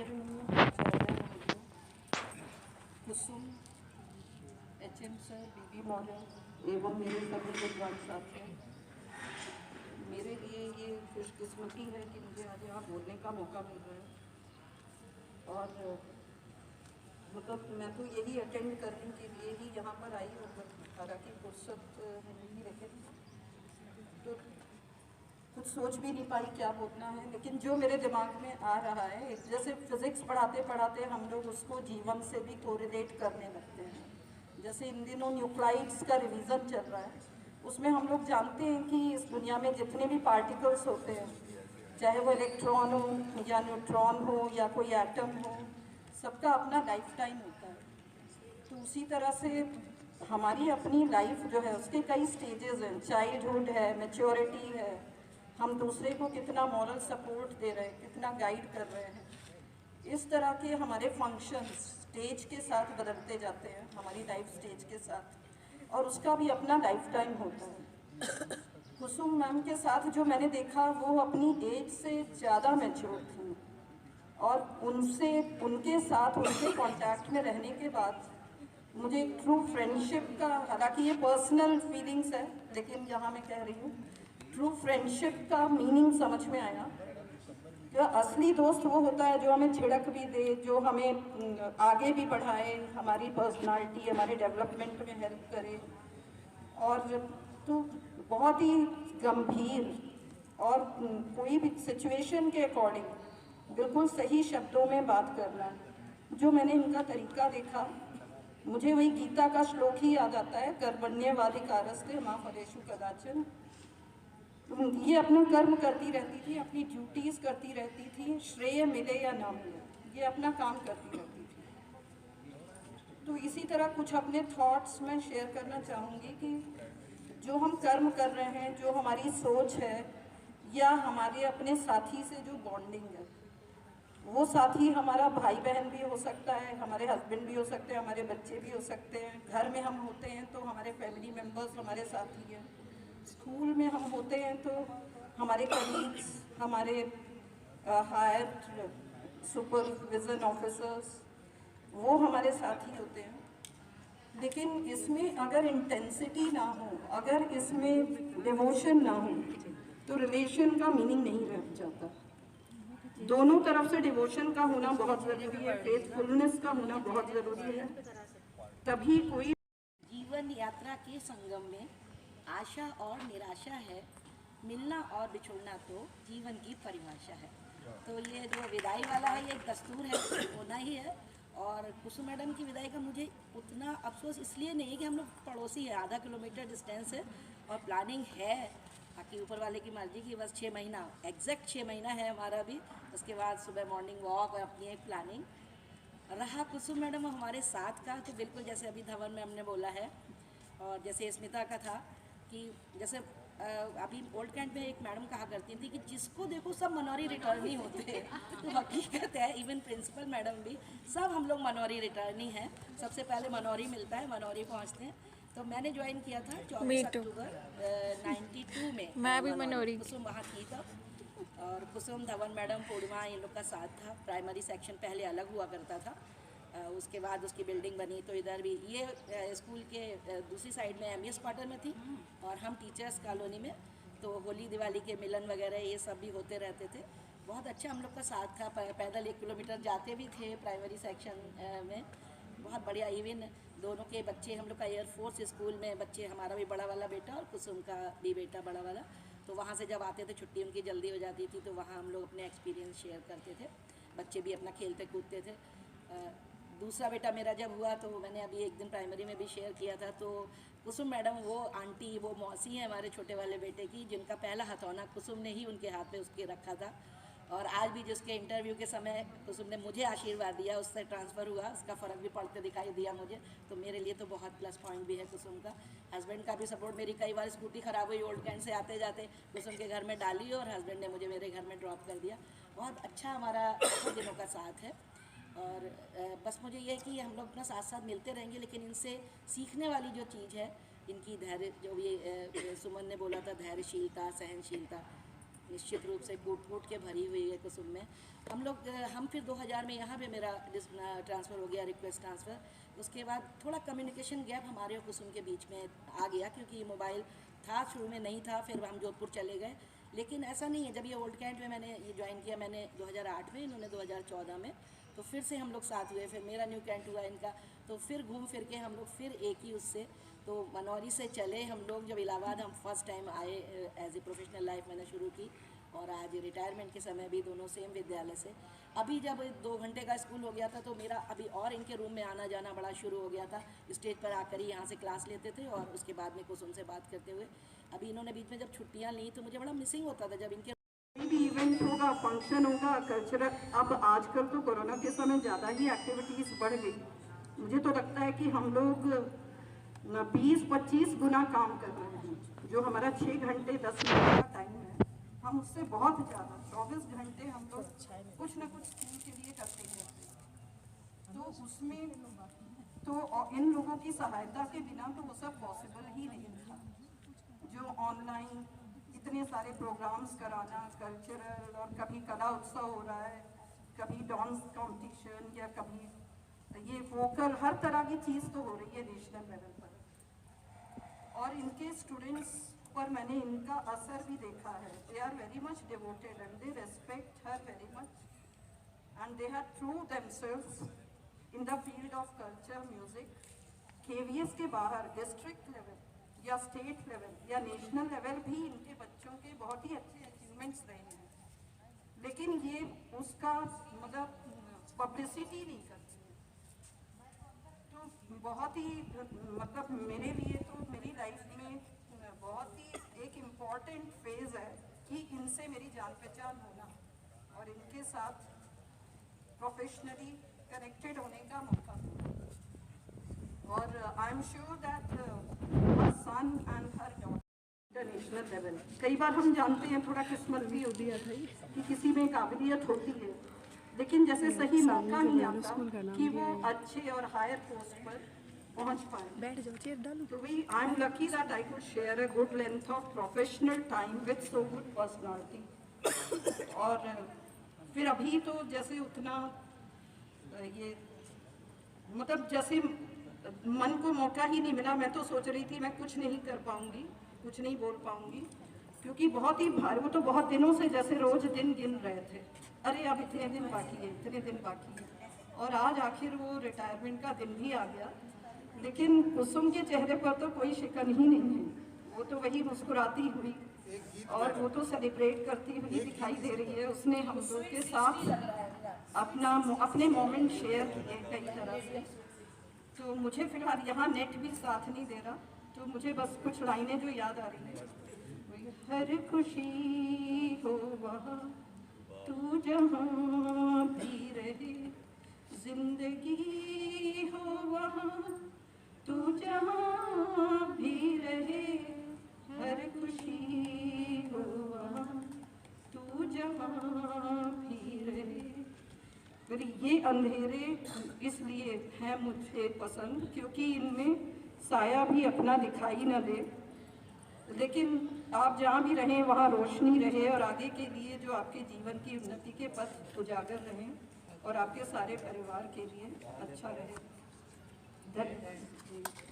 रही हूँ कुसुम, HM sir, बीबी model एवं मेरे सभी विद्वान साथियों, मेरे लिए ये खुशकिस्मती है कि मुझे आज यहाँ बोलने का मौका मिल रहा है। और मतलब मैं तो यही अटेंड करने के लिए ही यहाँ पर आई, और हालांकि फुर्सत नहीं, लेकिन तो कुछ सोच भी नहीं पाई क्या बोलना है। लेकिन जो मेरे दिमाग में आ रहा है, जैसे फिजिक्स पढ़ाते पढ़ाते हम लोग उसको जीवन से भी कोरिलेट करने लगते हैं। जैसे इन दिनों न्यूक्लाइड्स का रिवीजन चल रहा है, उसमें हम लोग जानते हैं कि इस दुनिया में जितने भी पार्टिकल्स होते हैं, चाहे वो इलेक्ट्रॉन हो या न्यूट्रॉन हो या कोई एटम हो, सबका अपना लाइफ टाइम होता है। तो उसी तरह से हमारी अपनी लाइफ जो है उसके कई स्टेजेस हैं। चाइल्डहुड है, मैच्योरिटी है, हम दूसरे को कितना मॉरल सपोर्ट दे रहे हैं, कितना गाइड कर रहे हैं, इस तरह के हमारे फंक्शंस स्टेज के साथ बदलते जाते हैं, हमारी लाइफ स्टेज के साथ, और उसका भी अपना लाइफ टाइम होता है। कुसुम मैम के साथ जो मैंने देखा, वो अपनी एज से ज़्यादा मैच्योर थी, और उनसे, उनके साथ, उनके कांटेक्ट में रहने के बाद मुझे एक ट्रू फ्रेंडशिप का, हालांकि ये पर्सनल फीलिंग्स है लेकिन यहाँ मैं कह रही हूँ, ट्रू फ्रेंडशिप का मीनिंग समझ में आया। जो असली दोस्त वो होता है जो हमें छिड़क भी दे, जो हमें आगे भी बढ़ाए, हमारी पर्सनालिटी, हमारे डेवलपमेंट में हेल्प करे। और तो बहुत ही गंभीर और कोई भी सिचुएशन के अकॉर्डिंग बिल्कुल सही शब्दों में बात करना, जो मैंने इनका तरीका देखा, मुझे वही गीता का श्लोक ही याद आता है, कर्मण्येवाधिकारस्ते मा फलेषु कदाचन। ये अपना कर्म करती रहती थी, अपनी ड्यूटीज करती रहती थी, श्रेय मिले या ना मिले, ये अपना काम करती रहती थी। तो इसी तरह कुछ अपने थॉट्स मैं शेयर करना चाहूँगी कि जो हम कर्म कर रहे हैं, जो हमारी सोच है, या हमारे अपने साथी से जो बॉन्डिंग है, वो साथी हमारा भाई बहन भी हो सकता है, हमारे हस्बैंड भी हो सकते हैं, हमारे बच्चे भी हो सकते हैं, घर में हम होते हैं तो हमारे फैमिली मेम्बर्स हमारे साथी हैं, स्कूल में हम होते हैं तो हमारे कलीग्स, हमारे हायर सुपरविजन ऑफिसर्स, वो हमारे साथी होते हैं। लेकिन इसमें अगर इंटेंसिटी ना हो, अगर इसमें डिवोशन ना हो, तो रिलेशन का मीनिंग नहीं रह जाता। दोनों तरफ से डिवोशन का होना बहुत ज़रूरी है, फेथफुलनेस का होना बहुत ज़रूरी है, तभी कोई जीवन यात्रा के संगम में आशा और निराशा है, मिलना और बिछुड़ना तो जीवन की परिभाषा है। तो ये जो विदाई वाला है, ये एक दस्तूर है, होना ही है। और कुसुम मैडम की विदाई का मुझे उतना अफसोस इसलिए नहीं है कि हम लोग पड़ोसी हैं, आधा किलोमीटर डिस्टेंस है, और प्लानिंग है, बाकी ऊपर वाले की मर्जी की, बस 6 महीना, एग्जैक्ट 6 महीना है हमारा भी। उसके बाद सुबह मॉर्निंग वॉक और अपनी एक प्लानिंग रहा। कुसुम मैडम हमारे साथ का तो बिल्कुल जैसे अभी धवन में हमने बोला है, और जैसे स्मिता का था कि जैसे अभी ओल्ड कैंट में एक मैडम कहा करती थी कि जिसको देखो सब मनोरी रिटर्नी होते हैं। तो हकीकत है, इवन प्रिंसिपल मैडम भी, सब हम लोग मनोरी रिटर्नी हैं। सबसे पहले मनोरी मिलता है, मनोरी पहुंचते हैं। तो मैंने ज्वाइन किया था 24 अक्टूबर 92 में, मैं भी मनोरी कुसुम वहाँ थी तब, और कुसुम, धवन मैडम, पूर्णिमा, इन लोग का साथ था। प्राइमरी सेक्शन पहले अलग हुआ करता था, उसके बाद उसकी बिल्डिंग बनी, तो इधर भी ये स्कूल के दूसरी साइड में एमईएस क्वार्टर में थी, और हम टीचर्स कॉलोनी में। तो होली दिवाली के मिलन वगैरह ये सब भी होते रहते थे। बहुत अच्छा हम लोग का साथ था, पैदल 1 किलोमीटर जाते भी थे प्राइमरी सेक्शन में, बहुत बढ़िया। इवन दोनों के बच्चे, हम लोग का एयरफोर्स स्कूल में बच्चे, हमारा भी बड़ा वाला बेटा और कुसुम का भी बेटा बड़ा वाला, तो वहाँ से जब आते थे, छुट्टी उनकी जल्दी हो जाती थी, तो वहाँ हम लोग अपने एक्सपीरियंस शेयर करते थे। बच्चे भी अपना खेलते कूदते थे। दूसरा बेटा मेरा जब हुआ, तो मैंने अभी एक दिन प्राइमरी में भी शेयर किया था, तो कुसुम मैडम वो आंटी, वो मौसी हैं हमारे छोटे वाले बेटे की, जिनका पहला हथौना कुसुम ने ही उनके हाथ में उसके रखा था। और आज भी जिसके इंटरव्यू के समय कुसुम ने मुझे आशीर्वाद दिया, उससे ट्रांसफ़र हुआ, उसका फ़र्क भी पड़ते दिखाई दिया मुझे, तो मेरे लिए तो बहुत प्लस पॉइंट भी है कुसुम का। हस्बैंड का भी सपोर्ट, मेरी कई बार स्कूटी ख़राब हुई ओल्ड कैंट से आते जाते, कुसुम के घर में डाली और हस्बैंड ने मुझे मेरे घर में ड्रॉप कर दिया। बहुत अच्छा हमारा कुछ दिनों का साथ है। और बस मुझे ये है कि हम लोग अपना साथ साथ मिलते रहेंगे, लेकिन इनसे सीखने वाली जो चीज़ है, इनकी धैर्य, जो भी सुमन ने बोला था, धैर्यशीलता, सहनशीलता, निश्चित रूप से कूट कूट के भरी हुई है कुसुम में। हम फिर 2000 में यहाँ पे मेरा ट्रांसफ़र हो गया, रिक्वेस्ट ट्रांसफ़र। उसके बाद थोड़ा कम्युनिकेशन गैप हमारे और कुसुम के बीच में आ गया, क्योंकि मोबाइल था, शुरू में नहीं था, फिर हम जोधपुर चले गए। लेकिन ऐसा नहीं है, जब ये ओल्ड कैंट में मैंने ये ज्वाइन किया, मैंने 2008 में, इन्होंने 2014 में, तो फिर से हम लोग साथ हुए। फिर मेरा न्यू कैंट हुआ इनका, तो फिर घूम फिर के हम लोग फिर एक ही उससे, तो मनौरी से चले हम लोग। जब इलाहाबाद हम फर्स्ट टाइम आए, एज ए प्रोफेशनल लाइफ मैंने शुरू की, और आज रिटायरमेंट के समय भी दोनों सेम विद्यालय से। अभी जब 2 घंटे का स्कूल हो गया था, तो मेरा अभी और इनके रूम में आना जाना बड़ा शुरू हो गया था। स्टेज पर आकर ही यहाँ से क्लास लेते थे, और उसके बाद में कुसुम से बात करते हुए। अभी इन्होंने बीच में जब छुट्टियाँ ली, तो मुझे बड़ा मिसिंग होता था जब इनके कोई भी इवेंट होगा, फंक्शन होगा, कल्चरल। अब आजकल तो कोरोना के समय ज़्यादा ही एक्टिविटीज़ बढ़ गई। मुझे तो लगता है कि हम लोग 20-25 गुना काम कर रहे हैं। जो हमारा 6 घंटे 10 मिनट का टाइम है, हम उससे बहुत ज़्यादा 24 घंटे हम लोग कुछ ना कुछ स्कूल के लिए करते हैं। तो उसमें तो इन लोगों की सहायता के बिना तो वो सब पॉसिबल ही नहीं था। जो ऑनलाइन इतने सारे प्रोग्राम्स कराना, कल्चरल, और कभी कला उत्सव हो रहा है, कभी डांस कंपटीशन, या कभी ये वोकल, हर तरह की चीज़ तो हो रही है नेशनल लेवल पर। और इनके स्टूडेंट्स पर मैंने इनका असर भी देखा है। They are very much devoted and they respect her very much, and they have through themselves in the field of culture, music. KVS के बाहर डिस्ट्रिक्ट लेवल या स्टेट लेवल या नेशनल लेवल भी इनके बच्चों के बहुत ही अच्छे अचीवमेंट्स रहे हैं, लेकिन ये उसका मतलब पब्लिसिटी नहीं करती। तो बहुत ही मतलब मेरे लिए तो मेरी लाइफ में बहुत ही एक इम्पॉर्टेंट फेज़ है कि इनसे मेरी जान पहचान होना और इनके साथ प्रोफेशनली कनेक्टेड होने का मौका मिला। और I am sure that her son and her daughter international level. कई बार हम जानते हैं थोड़ा किस्मत भी होती है कि किसी में काबिलियत होती है, लेकिन जैसे सही मौका नहीं आता कि वो अच्छे और हायर पोस्ट पर पहुंच पाए। बैठ जाओ, चेयर डालो। तो we I am lucky that I could share a good length of professional time with so good personality. और फिर अभी तो जैसे उतना ये मतलब जैसे मन को मौका ही नहीं मिला। मैं तो सोच रही थी मैं कुछ नहीं कर पाऊंगी, कुछ नहीं बोल पाऊंगी, क्योंकि बहुत ही भारी, वो तो बहुत दिनों से जैसे रोज दिन गिन रहे थे, अरे अब इतने दिन बाकी है, इतने दिन बाकी है। और आज आखिर वो रिटायरमेंट का दिन भी आ गया। लेकिन कुसुम के चेहरे पर तो कोई शिकन ही नहीं है, वो तो वही मुस्कुराती हुई और वो तो सेलिब्रेट करती हुई दिखाई दे रही है। उसने हम लोग के साथ अपने मोमेंट शेयर किए कई तरह से। तो मुझे फिलहाल यहाँ नेट भी साथ नहीं दे रहा, तो मुझे बस कुछ लाइनें जो याद आ रही है। हर खुशी हो वहाँ तू जहाँ भी रहे, जिंदगी हो वहाँ तू जहाँ भी रहे, हर खुशी हो वहाँ तू जहाँ भी रहे। फिर ये अंधेरे इसलिए हैं मुझे पसंद क्योंकि इनमें साया भी अपना दिखाई न दे, लेकिन आप जहाँ भी रहें वहाँ रोशनी रहे और आगे के लिए जो आपके जीवन की उन्नति के पथ उजागर रहें और आपके सारे परिवार के लिए अच्छा रहे। धन्यवाद।